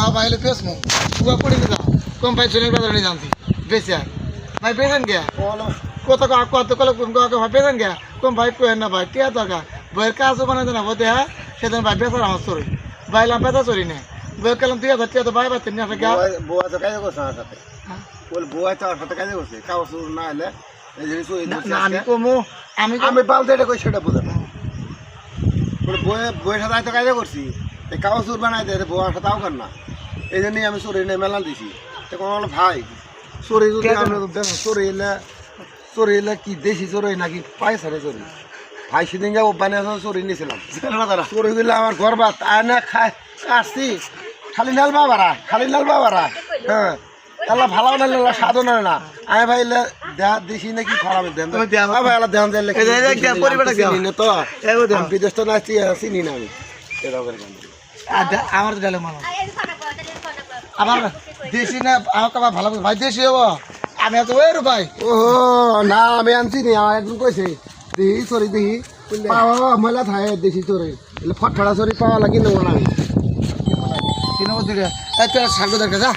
हाँ भाई ले पेश मो हुआ पड़ी नहीं था कौन भाई सुनील बाजार नहीं जानती बेचा भाई बेचन गया को तो कल को बेचन गया कौन भाई को है ना भाई क्या तो का भाई का सो बना देना होते हैं शेतन भाई बेचा रहा सॉरी भाई ला पैसा सॉरी ने भाई कलम दिया था तो भाई बात नहीं क्या बुआ तो कैसे को साथ है बोल बुआ तो साथ कैसे को से का सुर ना ले ना আমি কমু আমি বালতে এটা কই সেটা বুঝা না বলে বই সাথে তো কাজে করছি এই কাও সুর বানাই দে বউর সাথেও কর না এই জন্যই আমি চোরে নে মেলাল দিছি তো কোন হলো ভাই চোরে যদি আমরা দেখো চোরে কি দেশি চোরে নাকি পয়সারে চোরে ভাই সেদিন যাবো বানিয়ে চোরে নিয়েছিলাম চোরে গেলে আমার ঘর বাত আয়না খায় কাটছি খালি নাল বাবারা হ্যাঁ তাহলে ভালো না সাধু না আমি ভাই দেশি নাকি খারাপ দেন ভাই আলা ধ্যান দিলে তো বিদেশ তো না চিনি না আমি আমার ডালে মানো আমার দেশি না আমাকে আবার ভালো ভাই দেশি হবো আমি এত ওই ভাই ওহো না আমি আনছি নি আমার একজন কইছে দেখি চরি দেখি পাওয়া ময়লা থাকে দেশি চরে ফটফটা চরি পাওয়া লাগি নেবো না আমি তিন বছর এই তো সাগর দেখা যা